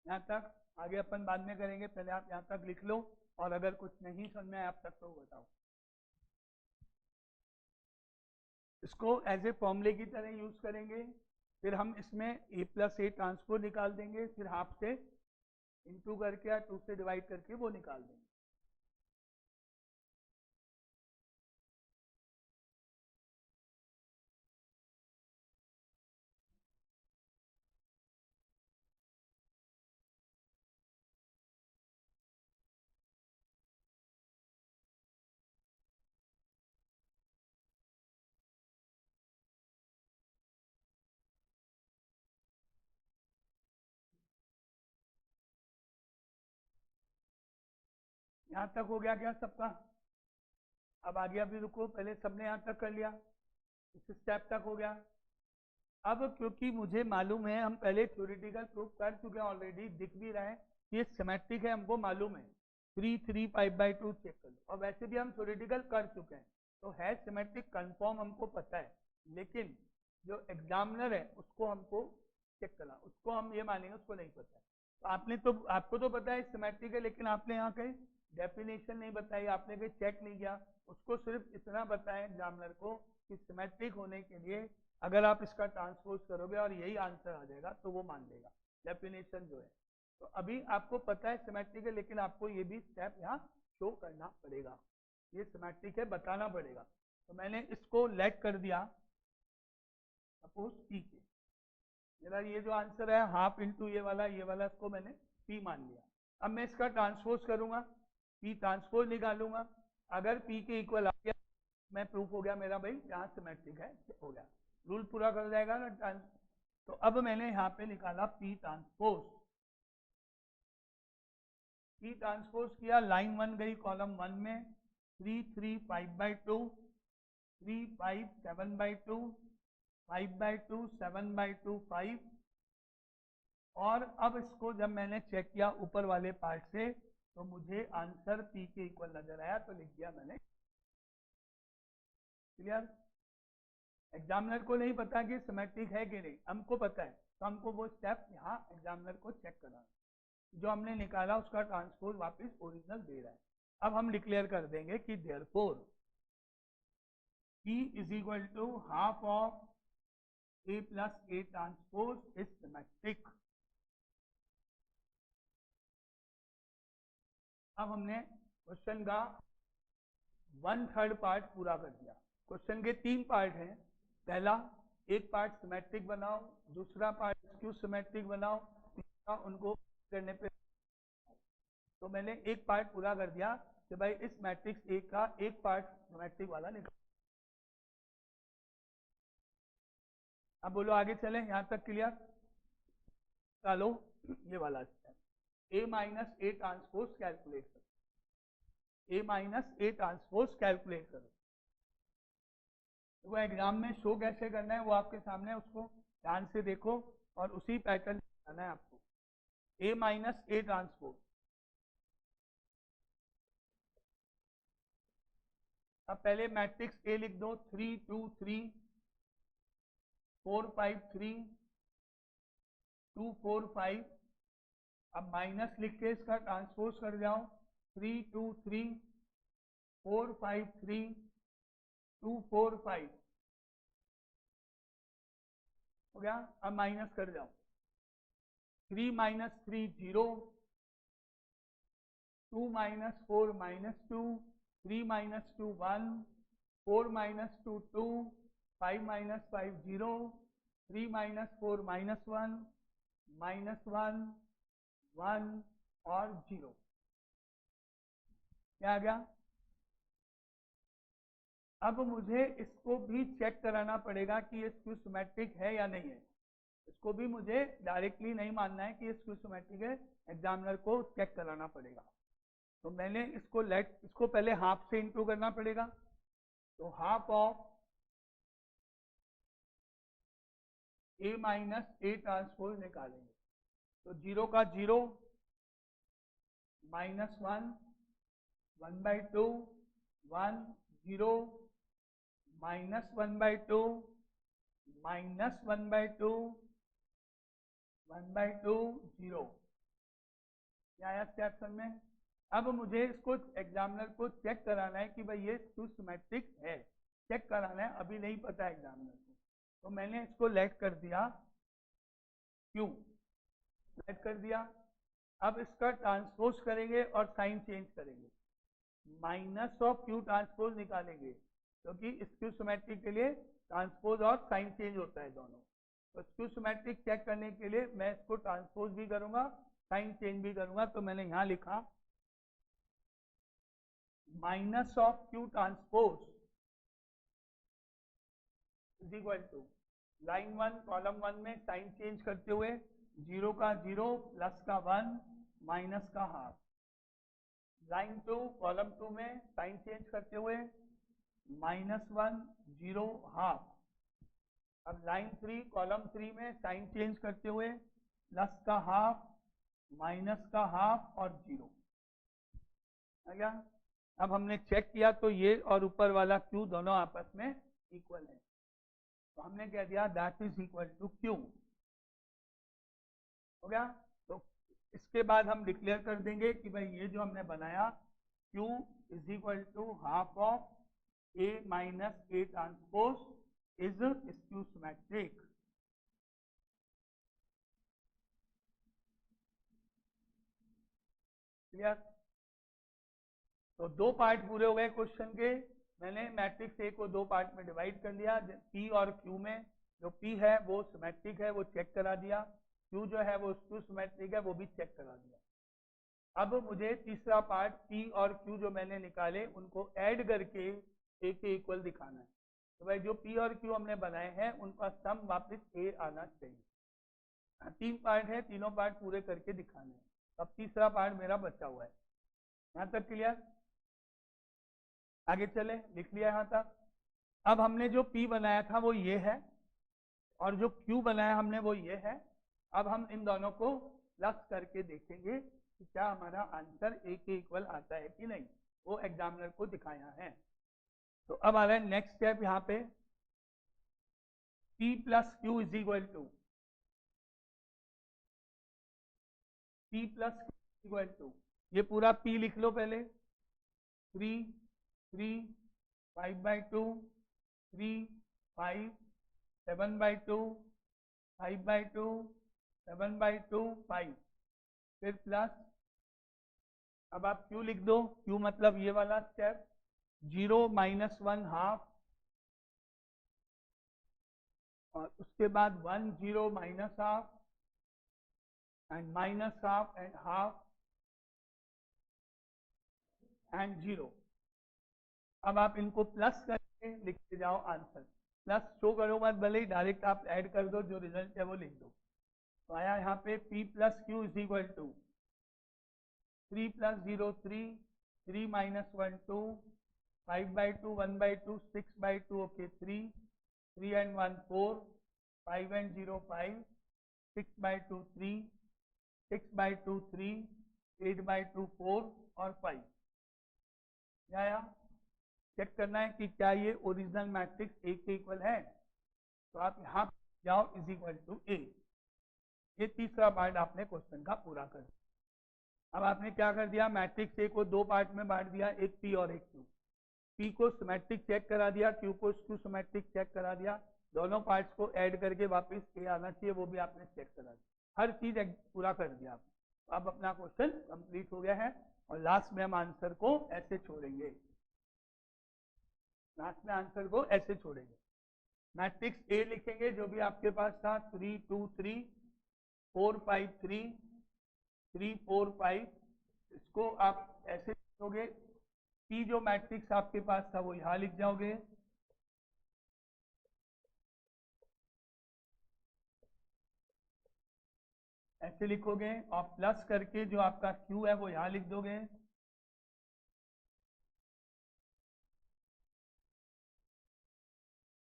यहाँ तक, आगे अपन बाद में करेंगे, पहले आप यहाँ तक लिख लो, और अगर कुछ नहीं समझ में आया आप तक तो बताओ। इसको एज ए फॉर्मूले की तरह यूज करेंगे, फिर हम इसमें ए प्लस ए ट्रांसपोज निकाल देंगे, फिर हाफ से इंटू करके या 2 से डिवाइड करके वो निकाल देंगे। यहां तक हो गया क्या सबका? अब आगे अभी रुको, पहले सबने यहां तक कर लिया, इस स्टेप तक हो गया। अब क्योंकि मुझे मालूम है, हम पहले थ्योरेटिकल प्रूफ कर चुके हैं ऑलरेडी, दिख भी रहा है कि ये सिमेट्रिक है, हमको मालूम है। 3 3 5/2 चेक कर लो, और वैसे भी हम थ्योरेटिकल कर चुके हैं, तो है सिमेट्रिक कंफर्म हमको पता है। लेकिन जो एग्जामिनर है उसको हमको चेक करना, उसको हम ये मानेंगे उसको नहीं पता है। तो आपको तो पता है सिमेट्रिक है, लेकिन आपने यहाँ कहीं डेफिनेशन नहीं बताई, आपने कहीं चेक नहीं किया। उसको सिर्फ इतना बताया एग्जामिनर को कि सिमेट्रिक होने के लिए अगर आप इसका ट्रांसपोज करोगे और यही आंसर आ जाएगा तो वो मान लेगा, डेफिनेशन जो है। तो अभी आपको पता है सिमेट्रिक है, लेकिन आपको ये भी स्टेप यहाँ शो करना पड़ेगा, ये सिमेट्रिक है बताना पड़ेगा। तो मैंने इसको लेट कर दिया सपोज पी के, मेरा ये जो आंसर है हाफ इंटू ये वाला इसको मैंने पी मान लिया। अब मैं इसका ट्रांसपोज करूंगा, पी ट्रांसपोज निकालूंगा, अगर पी के इक्वल आ गया मैं प्रूफ हो गया मेरा भाई यहाँ सिमेट्रिक है, हो गया, रूल पूरा कर जाएगा ना। तो अब मैंने यहाँ पे निकाला पी ट्रांसपोज, पी ट्रांसपोज किया, लाइन 1 गई कॉलम 1 में, 3 3 5/2, 3 5 7/2, 5/2 7/2 5। और अब इसको जब मैंने चेक किया ऊपर वाले पार्ट से तो मुझे आंसर पी के इक्वल नजर आया, तो लिख दिया मैंने। क्लियर? एग्जामिनर को नहीं पता कि सिमेट्रिक है कि नहीं, हमको पता है, तो हमको वो स्टेप यहाँ एग्जामिनर को चेक करना है। जो हमने निकाला उसका ट्रांसपोज वापस ओरिजिनल दे रहा है। अब हम डिक्लेयर कर देंगे कि therefore P is equal to half of A plus A transpose is symmetric. अब हमने क्वेश्चन का 1/3 पार्ट पूरा कर दिया। क्वेश्चन के 3 पार्ट हैं। पहला, एक पार्ट सिमेट्रिक बनाओ, दूसरा पार्ट स्क्यू सिमेट्रिक बनाओ, तीसरा उनको करने पे। तो मैंने एक पार्ट पूरा कर दिया कि भाई इस मैट्रिक्स ए का एक पार्ट सिमेट्रिक वाला निकाल। अब बोलो आगे चलें, यहां तक क्लियर? चलो ये वाला step, A minus A transpose calculate करो, ए माइनस ए ट्रांसपोज कैलकुलेट करो। वो एग्जाम में शो कैसे करना है वो आपके सामने, उसको ध्यान से देखो और उसी पैटर्न करना है आपको। ए माइनस ए ट्रांसपोज, अब पहले मैट्रिक्स ए लिख दो, 3 2 3 4 5 3 2 4 5। अब माइनस लिख के इसका ट्रांसपोज कर जाओ, 3 2 3 4 5 3 2 4 5 हो गया। अब माइनस कर जाओ, 3 minus 3 0, 2 minus 4 -2, 3 minus 2 1, 4 minus 2 2, 5 minus 5 0, 3 minus 4 -1, -1 1 और 0। क्या आ गया? अब मुझे इसको भी चेक कराना पड़ेगा कि ये स्क्यू सिमेट्रिक है या नहीं है। इसको भी मुझे डायरेक्टली नहीं मानना है कि ये स्क्यू सिमेट्रिक है, एग्जामिनर को चेक कराना पड़ेगा। तो मैंने इसको पहले हाफ से इंटू करना पड़ेगा, तो half of A minus A transpose निकालेंगे, तो 0 का 0, -1 1/2 1 0, -1/2 -1/2 1/2 0। क्या आया कैप्शन में? अब मुझे इसको एग्जामिनर को चेक कराना है कि भाई ये स्क्यू सिमेट्रिक है, चेक कराना है, अभी नहीं पता है एग्जामिनर को। तो मैंने इसको लेट कर दिया, क्यों लेट कर दिया। अब इसका ट्रांसपोज करेंगे और साइन चेंज करेंगे, माइनस ऑफ क्यू ट्रांसपोज निकालेंगे, क्योंकि स्क्यू सिमेट्रिक के लिए ट्रांसपोज और साइन चेंज होता है दोनों। तो स्क्यू सिमेट्रिक चेक करने के लिए मैं इसको ट्रांसपोज भी करूंगा, साइन चेंज भी करूंगा। तो मैंने यहां लिखा minus of Q transpose is equal to line 1 column 1 में साइन चेंज करते हुए 0 का 0 प्लस का 1 माइनस का हाफ, लाइन 2 कॉलम 2 में साइन चेंज करते हुए -1 0 हाफ। अब लाइन 3 कॉलम 3 में साइन चेंज करते हुए प्लस का हाफ, माइनस का हाफ और 0 आ गया। अब हमने चेक किया तो ये और ऊपर वाला Q दोनों आपस में इक्वल है, तो हमने कह दिया that is equal to Q। हो गया। तो इसके बाद हम डिक्लेयर कर देंगे कि भाई ये जो हमने बनाया Q is equal to half of A minus A transpose is skew symmetric. Clear. तो दो पार्ट पूरे हो गए क्वेश्चन के। मैंने मैट्रिक्स ए को दो पार्ट में डिवाइड कर लिया। P और Q में जो P है वो सिमेट्रिक है, वो चेक करा दिया। Q जो है वो स्क्यू सिमेट्रिक है, वो भी चेक करा दिया। अब मुझे तीसरा पार्ट P और Q जो मैंने निकाले उनको ऐड करके A के इक्वल दिखाना है। तो भाई जो P और Q हमने बनाए हैं उनका सम वापस A आना चाहिए। तीन पार्ट है, तीनों पार्ट पूरे करके दिखाने हैं। अब तीसरा पार्ट मेरा बचा हुआ है। यहाँ तक क्लियर। आगे चले, लिख लिया यहाँ तक। अब हमने जो P बनाया था वो ये है और जो Q बनाया हमने वो ये है। अब हम इन दोनों को प्लस करके देखेंगे कि क्या हमारा आंसर A के इक्वल आता है कि नहीं, वो एग्जामिनर को दिखाया है। तो अब आ रहा है नेक्स्ट स्टेप यहाँ पे, P plus Q is equal to P plus Q equal to, ये पूरा P लिख लो पहले। 3 3 5/2 3 5 7/2 5/2 7/2 5, फिर प्लस। अब आप Q लिख दो। Q मतलब ये वाला स्टेप, 0 -1 हाफ और उसके बाद 1 0 minus half and minus half and half and 0। अब आप इनको प्लस करके लिखते जाओ आंसर। प्लस शो करो मत, भले ही डायरेक्ट आप ऐड कर दो, जो रिजल्ट है वो लिख दो। तो आया यहाँ पे P plus Q is equal to 3 + 0 3 3 - 1 2 5/2 1/2 6/2 okay 3 3 and 1 4 5 and 0 5 6/2 3 6/2 3 8/2 4 और 5। आया। चेक करना है कि क्या ये ओरिजिनल मैट्रिक्स ए के इक्वल है। तो आप यहाँ जाओ इज इक्वल टू ए। ये तीसरा पार्ट आपने क्वेश्चन का पूरा कर दिया। अब आपने क्या कर दिया, मैट्रिक्स ए को दो पार्ट में बांट दिया, एक P और एक Q। P को सिमेट्रिक चेक करा दिया, Q को स्क्यू सिमेट्रिक चेक करा दिया। दोनों पार्ट्स को ऐड करके वापस ए आना चाहिए, वो भी आपने चेक करा दिया। हर चीज पूरा कर दिया आप। अब अपना क्वेश्चन कंप्लीट हो गया है और लास्ट में हम आंसर को ऐसे छोड़ेंगे। लास्ट में आंसर को ऐसे छोड़ेंगे। मैट्रिक्स ए लिखेंगे जो भी आपके पास था, 3 2 3 4 5 3 3 4 5। इसको आप ऐसे लिखोगे। P जो मैट्रिक्स आपके पास था वो यहां लिख जाओगे। ऐसे लिखोगे और प्लस करके जो आपका Q है वो यहां लिख दोगे।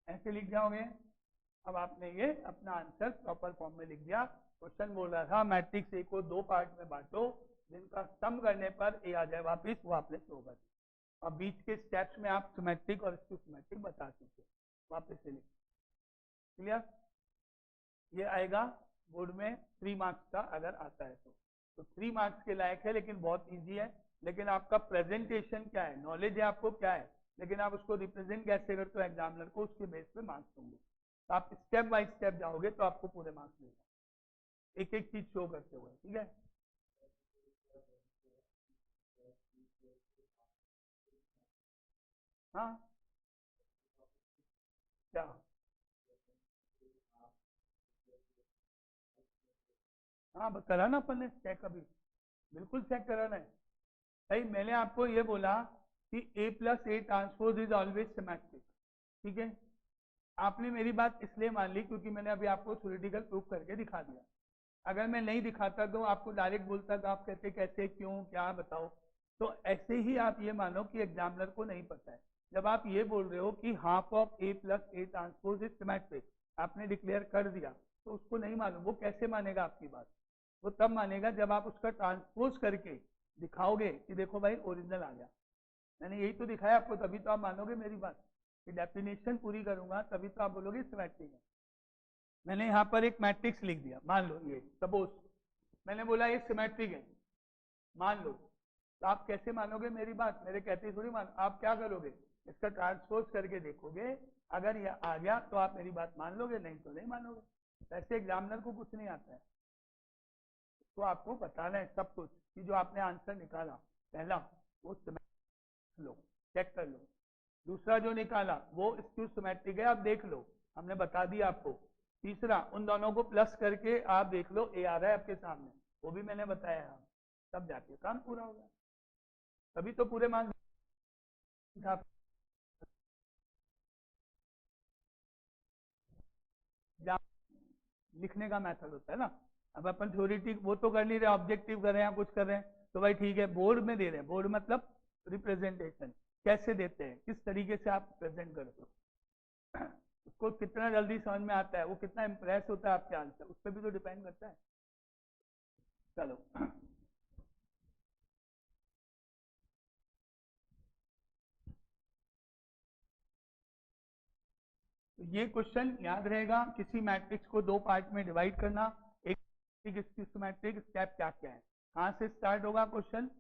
ऐसे लिख जाओगे। अब आपने ये अपना आंसर प्रॉपर फॉर्म में लिख दिया। क्वेश्चन बोल रहा था मैट्रिक्स ए को दो पार्ट में बांटो जिनका सम करने पर ए आ जाए वापिस, वो आपने शो कर दिया। अब बीच के स्टेप्स में आप सिमेट्रिक और स्क्यू सिमेट्रिक बता चुके, वापस से लिख। क्लियर। ये आएगा बोर्ड में 3 मार्क्स का अगर आता है तो 3 मार्क्स के लायक है, लेकिन बहुत इजी है। लेकिन आपका प्रेजेंटेशन क्या है, नॉलेज है आपको क्या है, लेकिन आप उसको रिप्रेजेंट कैसे करते हो एग्जामिनर को, उसके बेस पे मार्क्स होंगे। तो आप स्टेप बाय स्टेप जाओगे तो आपको पूरे मार्क्स मिलेगा, एक एक चीज शो करते हुए। ठीक है। हाँ क्या, हाँ करा ना अपन ने चेक अभी, बिल्कुल चेक कराना है भाई। मैंने आपको ये बोला कि A + A transpose is always symmetric. ठीक है। आपने मेरी बात इसलिए मान ली क्योंकि मैंने अभी आपको थ्योरेटिकल प्रूफ करके दिखा दिया। अगर मैं नहीं दिखाता तो आपको डायरेक्ट बोलता तो आप कहते कैसे क्यों क्या बताओ। तो ऐसे ही आप ये मानो कि एग्जामिनर को नहीं पता है। जब आप ये बोल रहे हो कि half of A plus A transpose is symmetric, आपने डिक्लेयर कर दिया, तो उसको नहीं मालूम, वो कैसे मानेगा आपकी बात? वो तब मानेगा जब आप उसका ट्रांसपोज करके दिखाओगे कि देखो भाई ओरिजिनल आ गया, मैंने यही तो दिखाया आपको, तभी तो आप मानोगे मेरी बात। कि डेफिनेशन पूरी करूंगा तभी तो आप बोलोगे सिमेट्रिक है। मैंने यहाँ पर एक मैट्रिक्स लिख दिया, मान लो ये सपोज मैंने बोला ये सिमेट्रिक है, मान लो, तो आप कैसे मानोगे मेरी बात? मेरे कहते थोड़ी मान, आप क्या करोगे, इसका ट्रांसपोज करके देखोगे, अगर ये आ गया तो आप मेरी बात मान लोगे, नहीं तो नहीं मानोगे। वैसे एग्जामिनर को कुछ नहीं आता है, तो आपको बताना है सब कुछ कि जो आपने आंसर निकाला पहला वो लो, चेक कर लो, दूसरा जो निकाला वो स्क्यू सिमेट्रिक है, आप देख लो, हमने बता दिया आपको। तीसरा उन दोनों को प्लस करके आप देख लो, ए आ रहा है आपके सामने, वो भी मैंने बताया है, तब जाके काम पूरा होगा, तभी तो पूरे मार्क्स। लिखने का मेथड होता है ना, अब अपन थ्योरेटिक वो तो कर नहीं रहे, ऑब्जेक्टिव कर रहे हैं, कुछ कर रहे हैं, तो भाई ठीक है, बोर्ड में दे रहे हैं, बोर्ड मतलब रिप्रेजेंटेशन कैसे देते हैं, किस तरीके से आप प्रेजेंट करते हो, उसको कितना जल्दी समझ में आता है, वो कितना इंप्रेस होता है आपके आंसर, उस पर भी तो डिपेंड करता है। चलो तो ये क्वेश्चन याद रहेगा, किसी मैट्रिक्स को दो पार्ट में डिवाइड करना, एक सिमेट्रिक स्टेप क्या क्या है, कहाँ से स्टार्ट होगा question,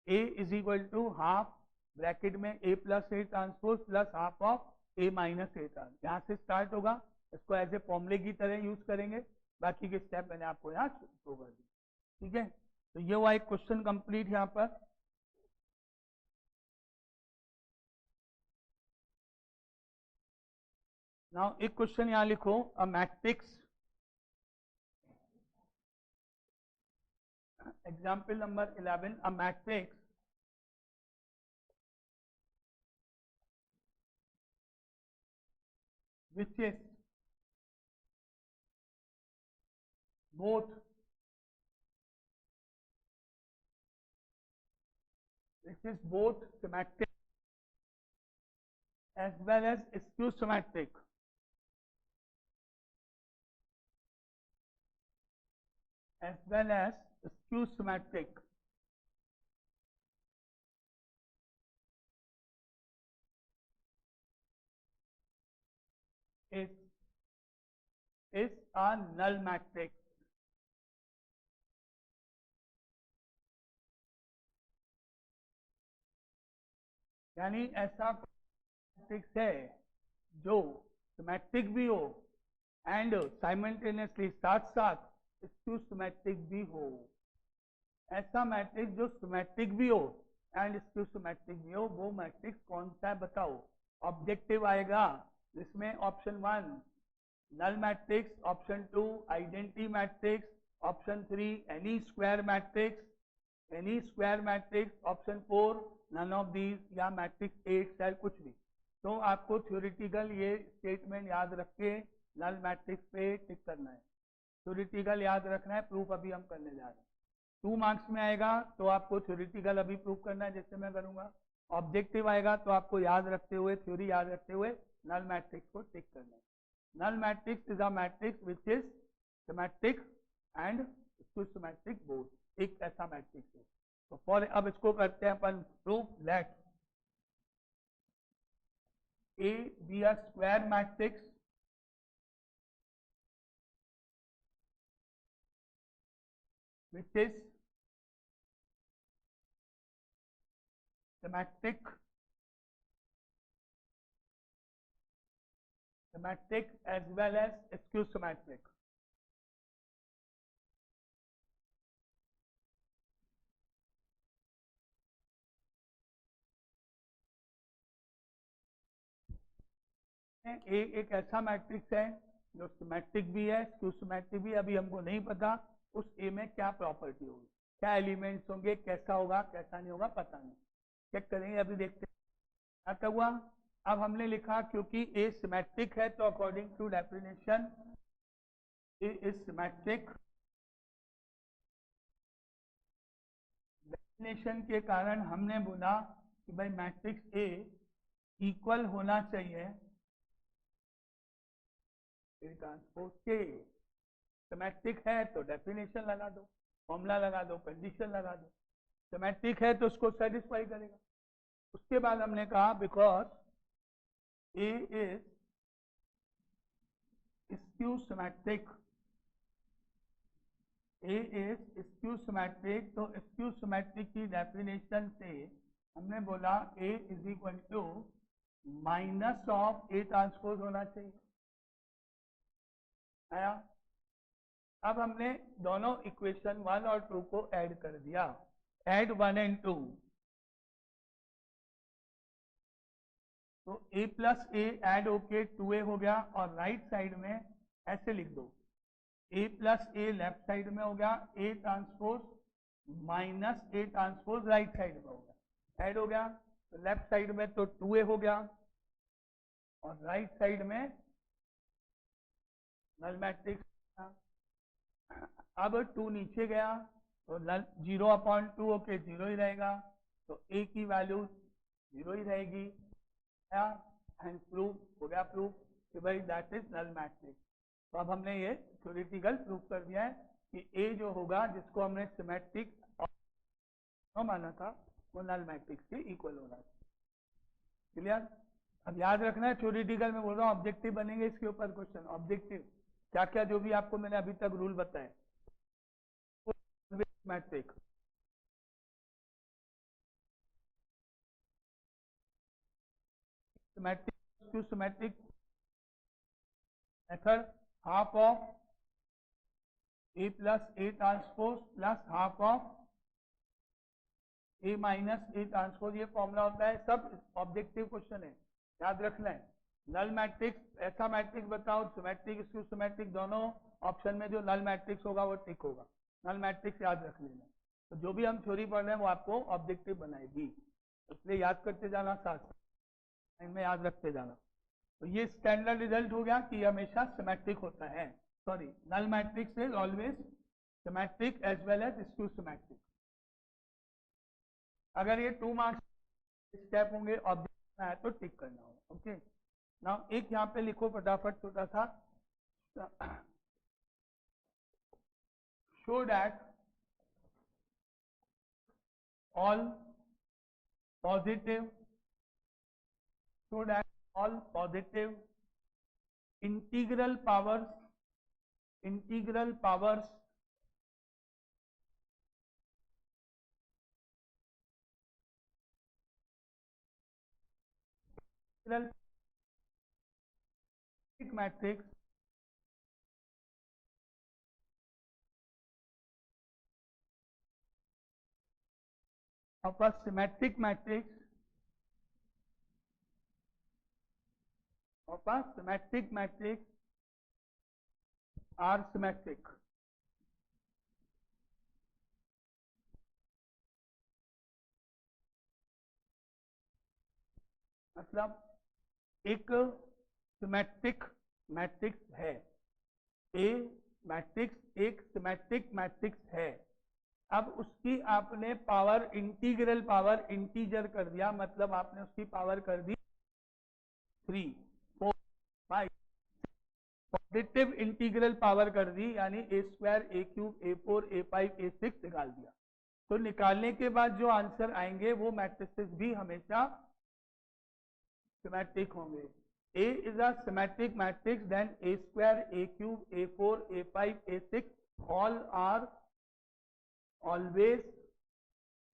A is equal to half bracket में A plus A transpose plus half of A minus A trans, यहाँ से स्टार्ट होगा, इसको एज ए फॉर्मूले की तरह यूज करेंगे, बाकी के स्टेप मैंने आपको यहाँ शो कर दी, ठीक है। तो ये हुआ एक क्वेश्चन कंप्लीट यहाँ पर। नाउ एक क्वेश्चन यहाँ लिखो, a matrix, example number 11, a matrix which is both symmetric as well as skew symmetric, as well as skew symmetric, is a null matrix, यानी ऐसा मैट्रिक्स है जो सिमेट्रिक भी हो एंड साइमल्टेनियसली साथ साथ स्क्यू सिमेट्रिक भी हो, ऐसा मैट्रिक्स जो सिमेट्रिक भी हो एंड स्क्यू सिमेट्रिक भी हो, वो मैट्रिक्स कौन सा है बताओ। ऑब्जेक्टिव आएगा जिसमें option 1 null matrix, option 2 identity matrix, option 3 any square matrix, option 4 none of these, या मैट्रिक्स 8 सेल कुछ भी। तो आपको थ्योरेटिकल ये स्टेटमेंट याद रख के नल मैट्रिक्स पे टिक करना है, थ्योरेटिकल याद रखना है, प्रूफ अभी हम करने जा रहे हैं। 2 मार्क्स में आएगा तो आपको थ्योरेटिकल अभी प्रूफ करना है जैसे मैं करूंगा, ऑब्जेक्टिव आएगा तो आपको याद रखते हुए, थ्योरी याद रखते हुए नल मैट्रिक्स को टिक करना है। null matrix is a matrix which is symmetric and symmetric both, एक ऐसा मैट्रिक्स है। तो फॉर अब इसको करते हैं अपन proof, let A B a square matrix which is symmetric as well as skew symmetric। A एक ऐसा मैट्रिक्स है जो सिमेट्रिक भी है, स्क्यू सिमेट्रिक भी, अभी हमको नहीं पता उस ए में क्या प्रॉपर्टी होगी, क्या एलिमेंट्स होंगे, कैसा होगा कैसा नहीं होगा पता नहीं, चेक करेंगे, अभी देखते हैं क्या हुआ। अब हमने लिखा क्योंकि ए सिमेट्रिक है तो according to definition A is symmetric definition के कारण हमने बोला कि भाई मैट्रिक्स ए इक्वल होना चाहिए ए ट्रांसपोज के। सिमेट्रिक है तो डेफिनेशन लगा दो, फॉर्मूला लगा दो, कंडीशन लगा दो। सिमेट्रिक है तो उसको सेटिस्फाई करेगा। उसके बाद हमने कहा because A is skew symmetric, A is skew symmetric, तो स्क्यू सिमेट्रिक की डेफिनेशन से हमने बोला A is equal to minus of A transpose होना चाहिए। आया? अब हमने दोनों इक्वेशन 1 और 2 को ऐड कर दिया, ऐड 1 एंड 2, तो a प्लस ए ऐड होके 2a हो गया, और राइट साइड में ऐसे लिख दो a plus A left side में हो गया, a transpose minus A transpose right side में हो गया, ऐड हो गया। तो लेफ्ट साइड में तो 2a हो गया और राइट साइड में नल मैट्रिक्स। अब 2 नीचे गया तो 0/2 होके 0 ही रहेगा, तो a की वैल्यू 0 ही रहेगी। एंड प्रूफ हो गया, प्रूफ कि भाई दैट इज नल मैट्रिक्स। तो अब हमने ये थ्योरेटिकल प्रूफ कर दिया है कि a जो होगा, जिसको हमने सिमेट्रिक माना था, वो नल मैट्रिक्स के इक्वल होना चाहिए। क्लियर? अब याद रखना है, थ्योरेटिकल में बोल रहा हूँ, ऑब्जेक्टिव बनेंगे इसके ऊपर क्वेश्चन। ऑब्जेक्टिव क्या क्या जो भी आपको मैंने अभी तक रूल बताए। Matrix symmetric symmetric method half of A plus A transpose plus half of A minus A transpose, ये फॉर्मूला होता है। सब ऑब्जेक्टिव क्वेश्चन है, याद रखना है। नल मैट्रिक्स, ऐसा मैट्रिक्स बताओ, सिमेट्रिक स्क्यू सिमेट्रिक, दोनों ऑप्शन में जो नल मैट्रिक्स होगा वो टिक होगा। नल मैट्रिक्स याद रख लेना। तो जो भी हम थ्योरी पढ़ रहे हैं वो आपको ऑब्जेक्टिव बनाएगी, इसलिए याद करते जाना, साथ में याद रखते जाना। तो ये स्टैंडर्ड रिजल्ट हो गया कि हमेशा सिमेट्रिक होता है। Sorry, null matrix is always symmetric as well as skew symmetric. अगर ये 2 मार्क्स स्टेप होंगे, ऑब्जेक्ट है तो टिक करना होगा। ओके, नाउ एक यहाँ पे लिखो फटाफट छोटा सा, show that all positive, so that all positive integral powers integral matrix of a symmetric matrix are symmetric। मतलब एक सिमेट्रिक मैट्रिक्स है, ए मैट्रिक्स एक सिमेट्रिक मैट्रिक्स है। अब उसकी आपने पावर, इंटीग्रल पावर इंटीजर कर दिया, मतलब आपने उसकी पावर कर दी 3, 4, 5। पॉजिटिव इंटीग्रल पावर कर दी, यानी ए स्क्वायर, ए क्यूब, ए4, ए5, ए6 निकाल दिया। तो निकालने के बाद जो आंसर आएंगे वो मैट्रिसेस भी हमेशा सिमेट्रिक होंगे। A is a symmetric matrix, then A square, A cube, A4, A5, A6 all are always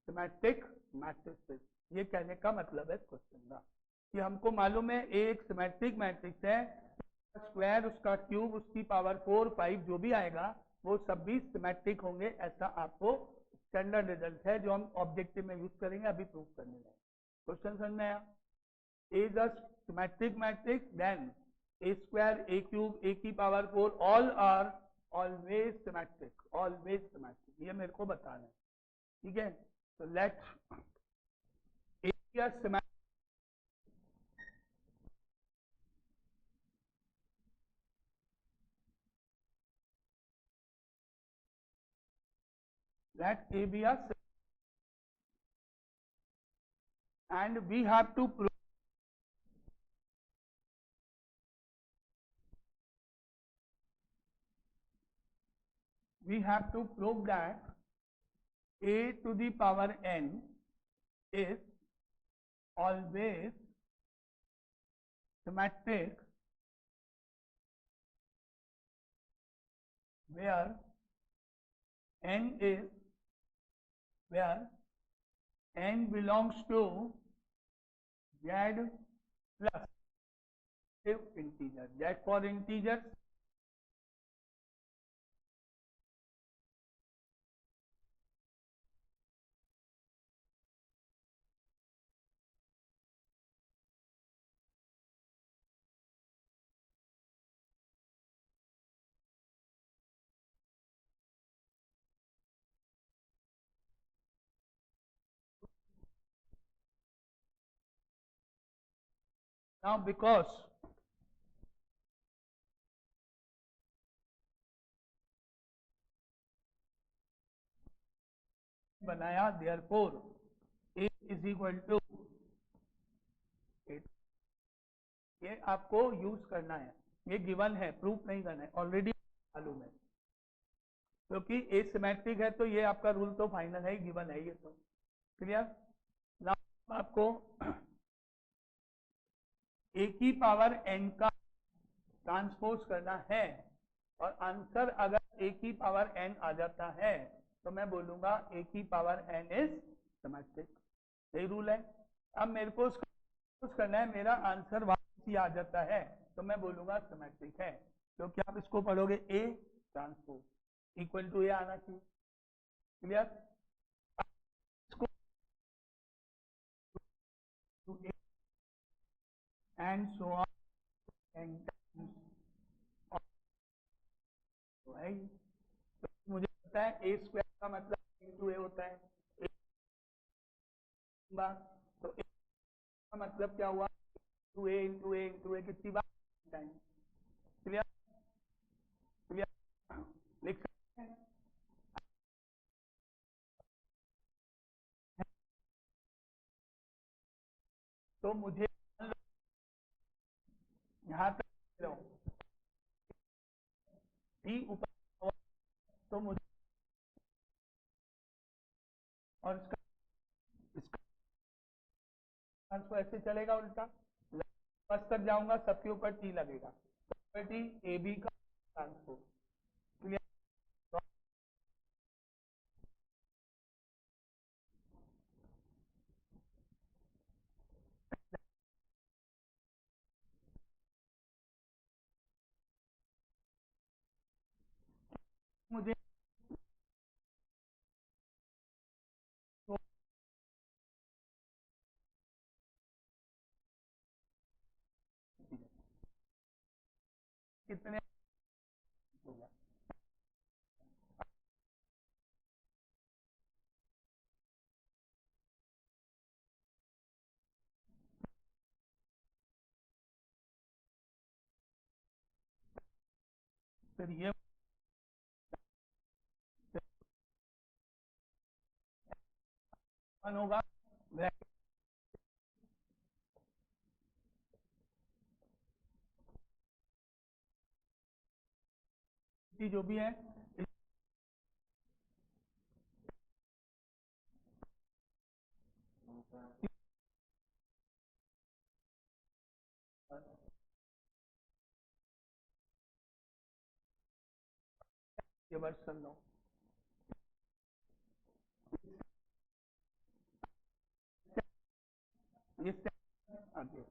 symmetric matrices। ये कहने का मतलब है क्वेश्चन का कि हमको मालूम है A एक सिमेट्रिक मैट्रिक्स है, स्क्वायर, उसका क्यूब, उसकी पावर 4, 5 जो भी आएगा वो सब भी सिमेट्रिक होंगे। ऐसा आपको स्टैंडर्ड रिजल्ट है जो हम ऑब्जेक्टिव में यूज करेंगे अभी प्रूव करने में। क्वेश्चन समझ में आया? A is a symmetric matrix, then A square, A cube, A की power 4 all are always symmetric, always symmetric। ये मेरे को बताना है, ठीक है? तो let A be a symmetric, let A be a and we have to prove that a to the power n is always symmetric where n belongs to z plus integer, z for integers. Now because बनाया therefore a is equal to 8, ये आपको यूज करना है, ये गिवन है, प्रूफ नहीं करना है, ऑलरेडी मालूम है, क्योंकि ए सिमेट्रिक है तो ये आपका रूल तो फाइनल है, गिवन है ये तो क्लियर। नाउ आपको ए की पावर एन का ट्रांसपोज करना है और आंसर अगर ए की पावर एन आ जाता है तो मैं बोलूंगा ए की पावर एन इज सिमेट्रिक, यही रूल है। अब मेरे को उसका करना है, मेरा आंसर वापस आ जाता है तो मैं बोलूंगा सिमेट्रिक है, क्योंकि आप इसको पढ़ोगे ए ट्रांसपोज इक्वल टू ए आना चाहिए, clear. And so on and तो मुझे पता है ए स्क्वायर का मतलब इंटू ए होता है, तो ए का मतलब क्या हुआ, इंटू ए इंटू ए इंटू ए, कितनी बार टाइम, क्लियर क्लियर, लिख सकते हैं। तो मुझे यहां तक टी ऊपर, तो मुझे और इसका ऐसे चलेगा उल्टा, बस तक जाऊंगा सबके ऊपर टी लगेगा, टी ए बी का ट्रांसपोज, क्लियर। मुझे तो कितने होगा, फिर ये होगा जो भी है ये वर्ष कर लो, ये आगे